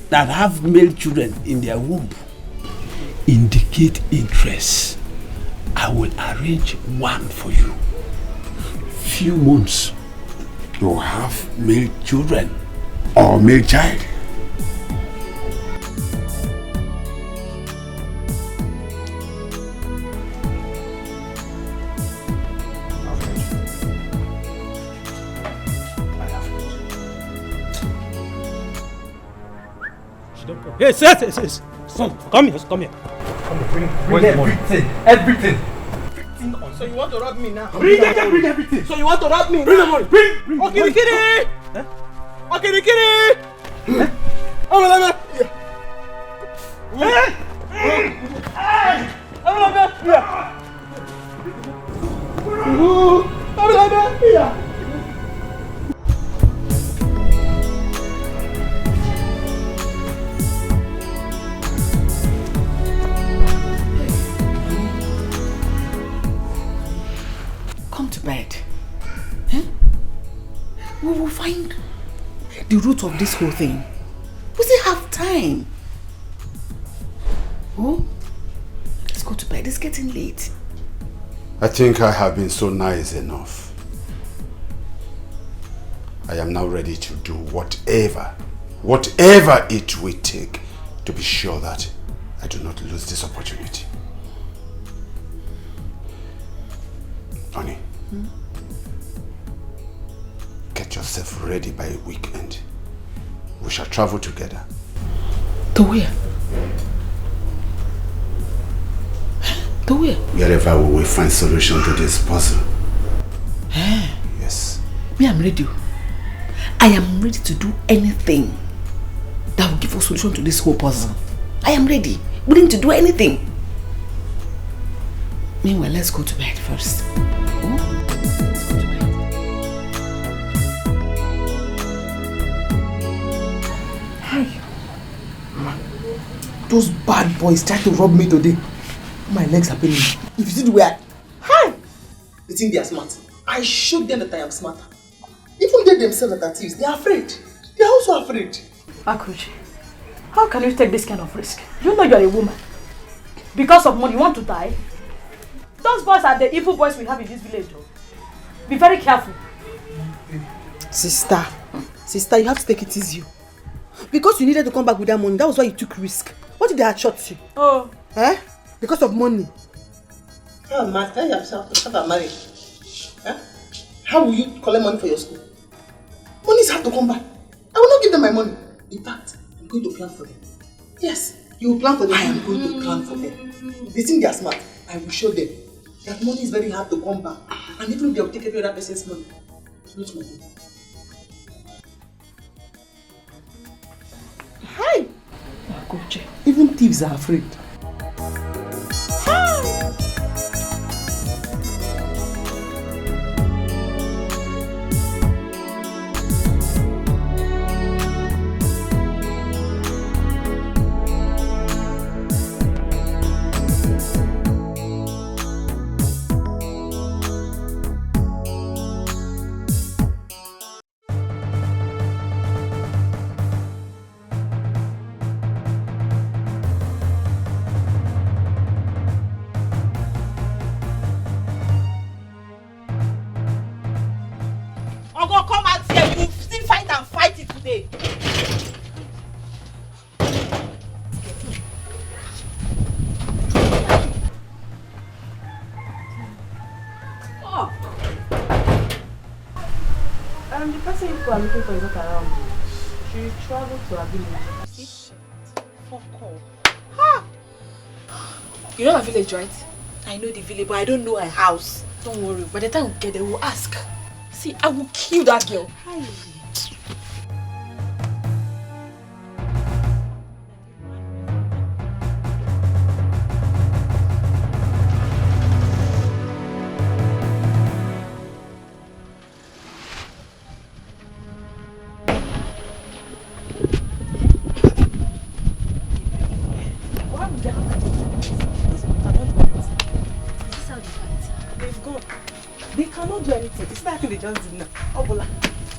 that have male children in their womb. Indicate interest. I will arrange one for you. Few months, you will have male children or male child. Yes. Son, come here. Come here, bring everything. So you want to rob me now? Bring everything. So you want to rob me? Bring the money. Bring. Okay, Nikiri. Okay, Nikiri. Come to bed. We will find the root of this whole thing. We still have time. Oh, let's go to bed. It's getting late. I think I have been so nice enough. I am now ready to do whatever it will take to be sure that I do not lose this opportunity. Honey, get yourself ready by a weekend. We shall travel together. To where? To where? Wherever we will find solution to this puzzle. Yes. Me, I'm ready. I am ready to do anything that will give us solution to this whole puzzle. I am ready. Willing to do anything. Meanwhile, let's go to bed first. Those bad boys tried to rob me today. My legs are paining. If you see the way they think they are smart. I showed them that I am smarter. Even they themselves that are thieves, they are afraid. They are also afraid. Akuchi, How can you take this kind of risk? You know you're a woman. Because of money, you want to die? Those boys are the evil boys we have in this village. Though. Be very careful. Sister, you have to take it easy. Because you needed to come back with that money, that was why you took risk. What did they shot you? Oh. Eh? Because of money. Oh, man, tell yourself to start married. Huh? How will you collect money for your school? Money's have to come back. I will not give them my money. In fact, I'm going to plan for them. Yes, you will plan for them. I am going to plan for them. They think they are smart. I will show them that money is very hard to come back. And even if they will take every other person's money, it's not my money. Hi! Even thieves are afraid. The person you are looking for is not around. She traveled to her village. Fuck off. You know my village, right? I know the village, but I don't know her house. Don't worry. By the time we get there, we'll ask. See, I will kill that girl.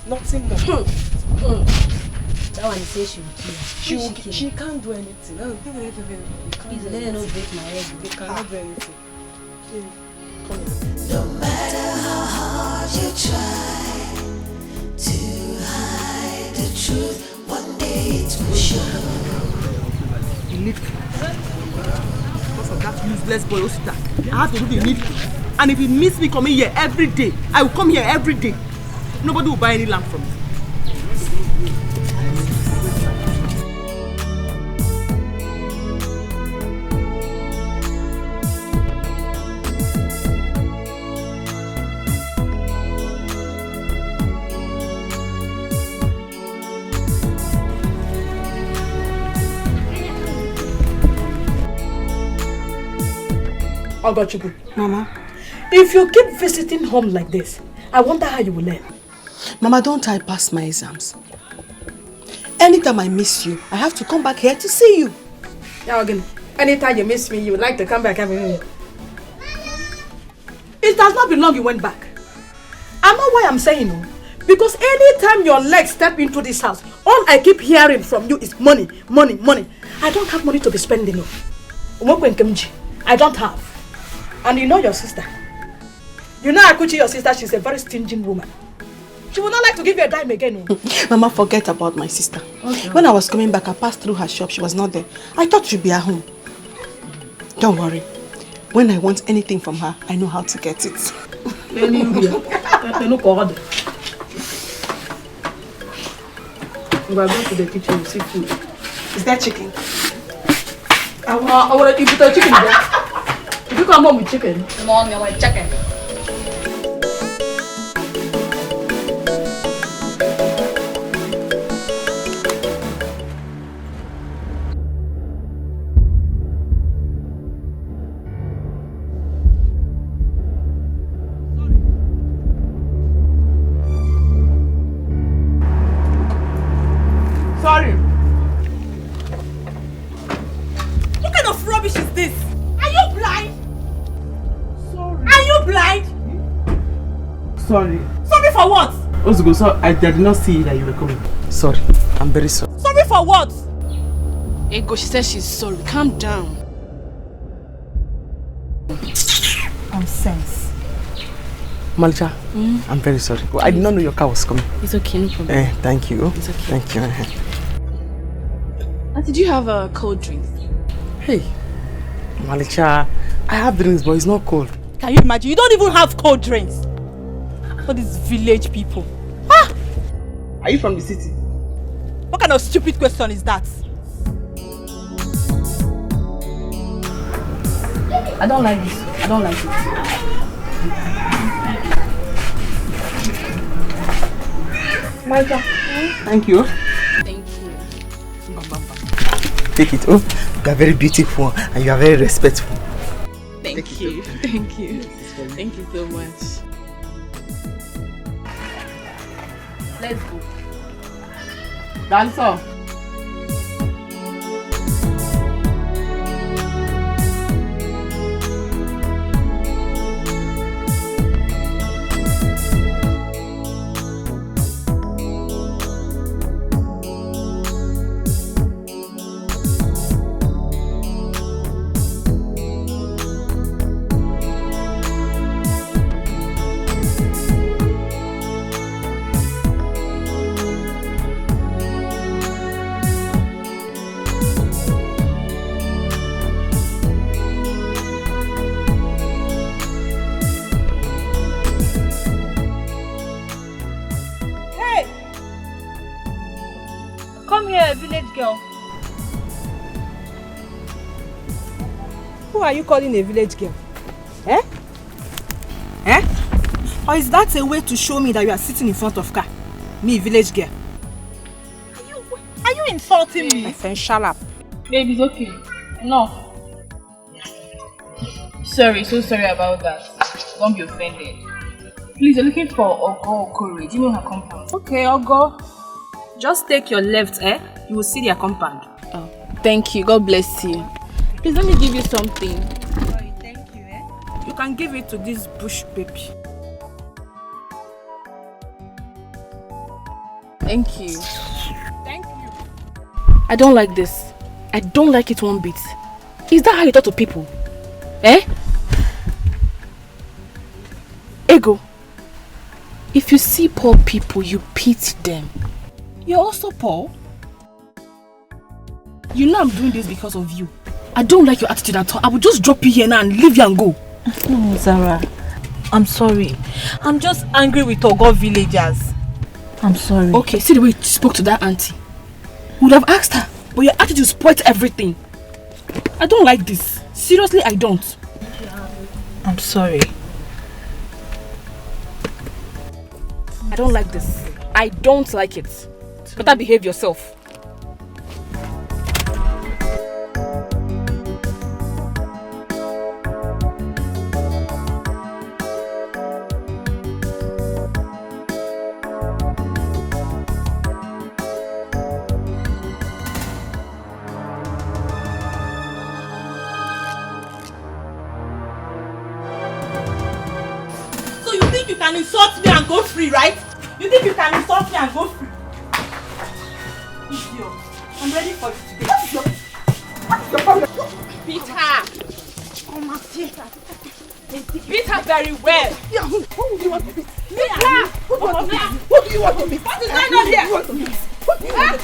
Nothing more. That one says she will kill her. She can't do anything. No, please let her not break my head. They cannot do anything. No matter how hard you try to hide the truth, one day it will show. You need to. Because of that useless boy Osita, I have to do the needful. And if he meets me coming here every day, I will come here every day. Nobody will buy any land from me. Ogochukwu. Mama. If you keep visiting home like this, I wonder how you will learn. Mama, don't I pass my exams? Anytime I miss you, I have to come back here to see you. Now again, anytime you miss me, you would like to come back every day. It does not be long you went back. I know why I'm saying no. Because anytime your legs step into this house, all I keep hearing from you is money, money, money. I don't have money to be spending. I don't have. And you know your sister. You know Akuchi, your sister, she's a very stingy woman. She would not like to give you a dime again. Mama, forget about my sister. Okay. When I was coming back, I passed through her shop. She was not there. I thought she'd be at home. Don't worry. When I want anything from her, I know how to get it. We are going to the kitchen to see food. Is that chicken? I want to eat the chicken there. If you come home with chicken. Come on, I want chicken. Sorry. What kind of rubbish is this? Are you blind? Sorry. Are you blind? Sorry. Sorry for what? Ozugo, so I did not see that you were coming. Sorry. I'm very sorry. Sorry for what? Ego, she said she's sorry. Calm down. Nonsense. Malcha, I'm very sorry. Well, I did not know your car was coming. It's okay, no problem. Thank you. It's okay. Thank you. Did you have a cold drink? Hey, Malcha, I have drinks, but it's not cold. Can you imagine? You don't even have cold drinks. For these village people. Ah! Are you from the city? What kind of stupid question is that? I don't like this. I don't like it. Malcha, thank you. Thank you. Take it. Oh, you are very beautiful and you are very respectful. Thank you. Thank you. Thank you so much. Let's go. Dancer. Who are you calling a village girl? Eh? Eh? Or is that a way to show me that you are sitting in front of car? Me, village girl. Are you insulting me? My friend, shut up. Babe, it's okay. No. Sorry, so sorry about that. Don't be offended. Please, you're looking for Ogo Okori. Do you know her compound? Okay, Ogo. Just take your left, you will see their compound. Oh, thank you. God bless you. Please, let me give you something. Sorry, thank you, You can give it to this bush baby. Thank you. Thank you. I don't like this. I don't like it one bit. Is that how you talk to people? Eh? Ego, if you see poor people, you pity them. You're also poor. You know I'm doing this because of you. I don't like your attitude at all. I will just drop you here now and leave you and go. No, Zara. I'm sorry. I'm just angry with Ogo villagers. I'm sorry. Okay, see the way you spoke to that auntie. Would have asked her, but your attitude spoiled everything. I don't like this. Seriously, I don't. I'm sorry. I don't like this. I don't like it. Better behave yourself. So you think you can insult me and go free, right? You think you can insult me and go free? Idiot. I'm ready for you today. What's your problem? Beat her. Come and see her. Beat her very well. Yeah, who do you want to beat? Beat her. Who do you want to beat? Who do you want to beat? What is going on here? Who do you want to beat? Who do you want to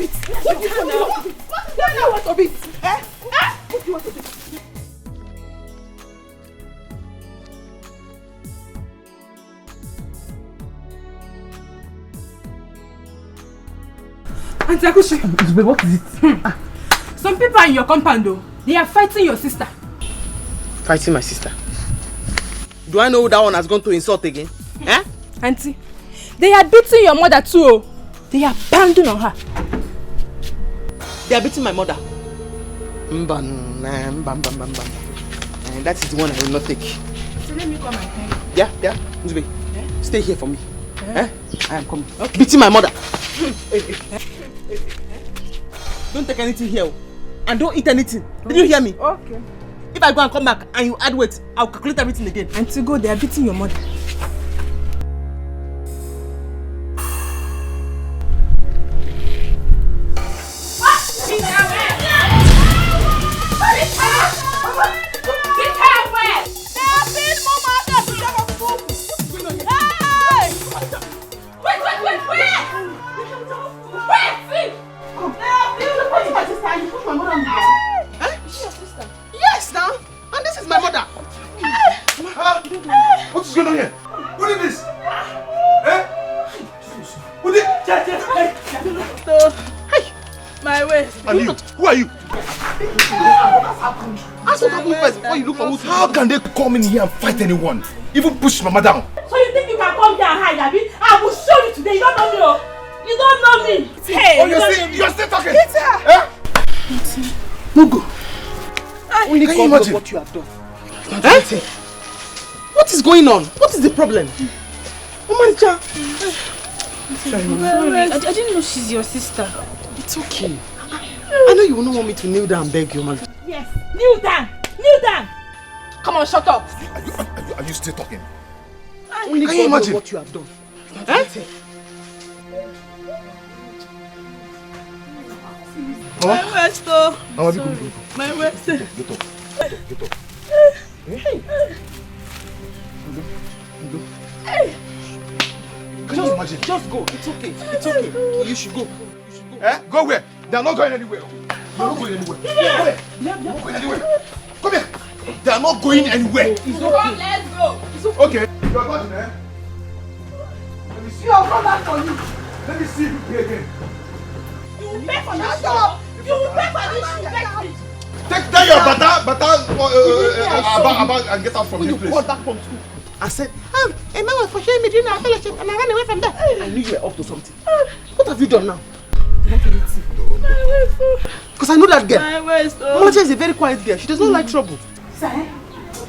beat? What do you want to beat? Eh? Who do you want to beat? Auntie Akushi, what is it? Some people are in your compound though. They are fighting your sister. Fighting my sister? Do I know who that one has gone to insult again? Eh? Auntie, they are beating your mother too. They are pounding on her. They are beating my mother. That is the one I will not take. So let me come and tell you. Yeah, Nzube. Stay here for me. I am coming. Okay. Beating my mother. Don't take anything here. And don't eat anything. Did you hear me? Okay. If I go and come back and you add weight, I'll calculate everything again. And to go, they are beating your mother. Yes, now. And this is my mother. What is going on here? What is this? Eh? What is My way. And you? Who are you? Ask what happened first before you look for who to. How can they come in here and fight anyone? Even push Mama down? So you think you can come here and hide, Abi? I will show you today. You don't know me, oh. You don't know me. Hey, oh, you're still talking? It's her. Eh? Mugu. Only Can God you knows imagine what you have done. Eh? What is going on? What is the problem? Oh my God. Sorry, I didn't know she's your sister. It's okay. I know you will not want me to kneel down and beg you, man. Yes, kneel down. Kneel down. Come on, shut up. Are you still talking? Only Can you God knows imagine what you have done. Eh? My waist, oh. Sorry. My waist. Get up. Can you imagine? Just go. It's okay. It's okay. You should go. Eh? Go where? They are not going anywhere. They are not going anywhere. Go there. They are not going anywhere. Come here. They are not going anywhere. It's okay. Let's go. It's okay. Okay. You are going, eh? Let me see. I'll come back for you. Let me see if you pay again. You will pay for this. You will pay for this. You beg me. Take your bata about and get out from this place. Got back from school. I said, a man was for showing me during our fellowship and I ran away from there. I knew you were up to something. What have you done now? Because I know that girl. Mama is a very quiet girl. She does not like trouble. Sir,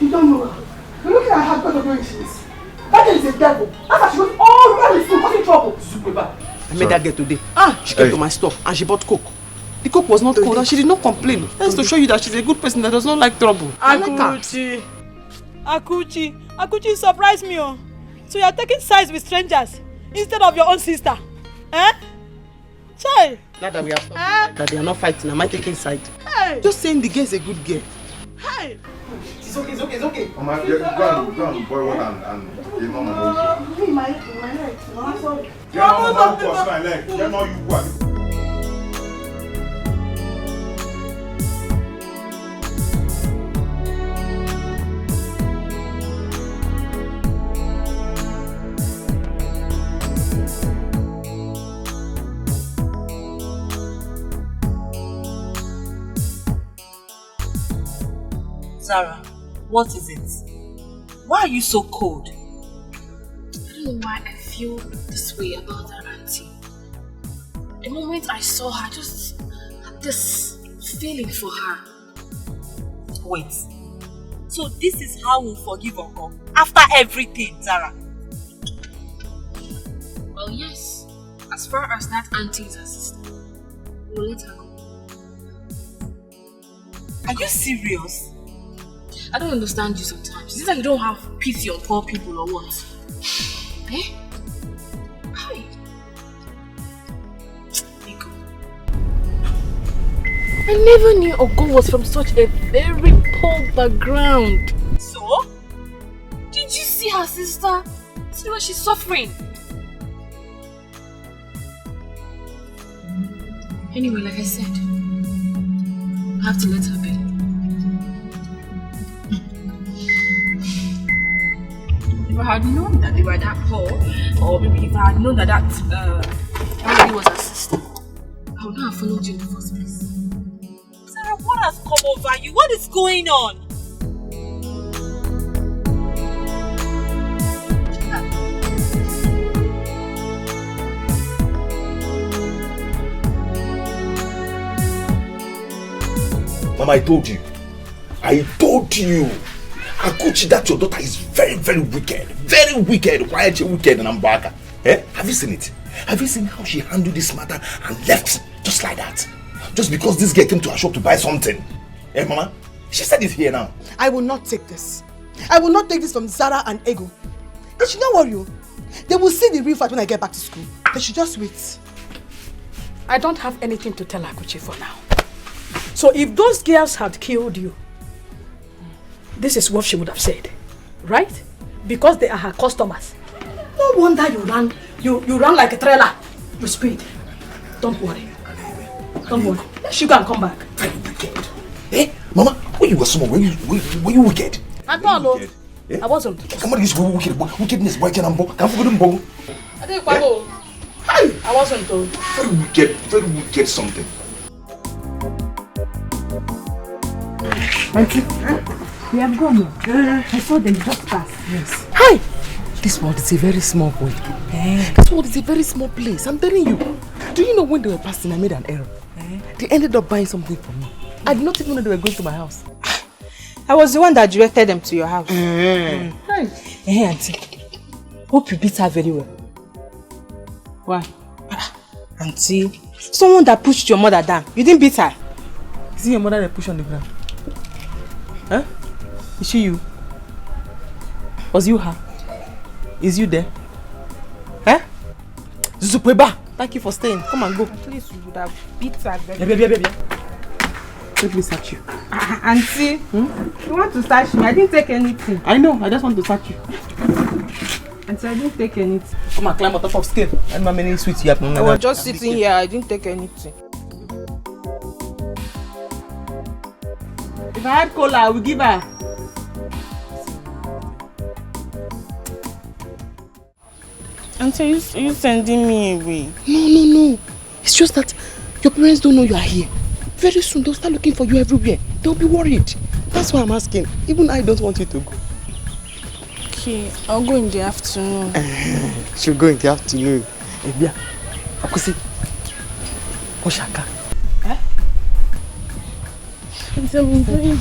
you don't know her. You're looking at her because of where she is. That girl is a devil. That's why she goes all around the school causing trouble. I met that girl today. She came to my store and she bought Coke. The Coke was not cold and she did not complain. That's to show you that she's a good person that does not like trouble. I like her. Akuchi surprised me, oh. So you are taking sides with strangers instead of your own sister, eh? Child. Now that we have that they are not fighting, am I taking side? Hey. Just saying the girl is a good girl. Hey. It's okay. Mama, go and boil water and give Mama water. My leg. I'm sorry. Get Mama cross my leg. Get all you want. Zara, what is it? Why are you so cold? I don't know why I feel this way about that auntie. The moment I saw her, I just had this feeling for her. Wait. So this is how we'll forgive Uncle? After everything, Zara? Well, yes. As far as that auntie is her sister, we'll let her go. Are you serious? I don't understand you sometimes. Is it like you don't have pity on poor people or what? Eh? Hi. Nico. I never knew Ogo was from such a very poor background. So? Did you see her sister? See what she's suffering? Anyway, like I said, I have to let her be. If I had known that they were that poor, or maybe if I had known that that lady was her sister, I would not have followed you in the first place. Sarah, what has come over you? What is going on? Mama, I told you. Akuchi, that your daughter is very, very wicked. Very wicked. Why is she wicked and Ambaka? Eh? Have you seen it? Have you seen how she handled this matter and left just like that? Just because this girl came to her shop to buy something. Eh, Mama? She said it here now. I will not take this. I will not take this from Zara and Ego. They should not worry. They will see the real fight when I get back to school. They should just wait. I don't have anything to tell Akuchi for now. So if those girls had killed you, this is what she would have said, right? Because they are her customers. No wonder you ran You run like a trailer with speed. Don't worry. Don't worry. She can come back. Very wicked. Eh? Mama, when you were small, were you wicked? I don't know. I wasn't. Come on, this wickedness. Why can't I forget him? I didn't go. I wasn't told. Very wicked something. Auntie, we have gone. I saw them just pass. Yes. Hi! This world is a very small world. This world is a very small place. I'm telling you. Do you know when they were passing, I made an error? They ended up buying something for me. I did not even know they were going to my house. I was the one that directed them to your house. Hey, Auntie. Hope you beat her very well. Why? Auntie, someone that pushed your mother down. You didn't beat her. Is it your mother that pushed on the ground? Huh? Is she you? Was you her? Is you there? Huh? Zupeba, thank you for staying. Come and go. At least you would have beat her very well. Let me search you. Auntie, you want to search me? I didn't take anything. I know, I just want to search you. Auntie, I didn't take anything. Come and climb on top of scale. And how many sweets you have? I was just sitting here. I didn't take anything. If I had cola, I would give her. Auntie, you sending me away? No. It's just that your parents don't know you are here. Very soon they'll start looking for you everywhere. They'll be worried. That's why I'm asking. Even I don't want you to go. Okay, I'll go in the afternoon. She'll go in the afternoon. Ebia, Akusi, Oshaka. I'm very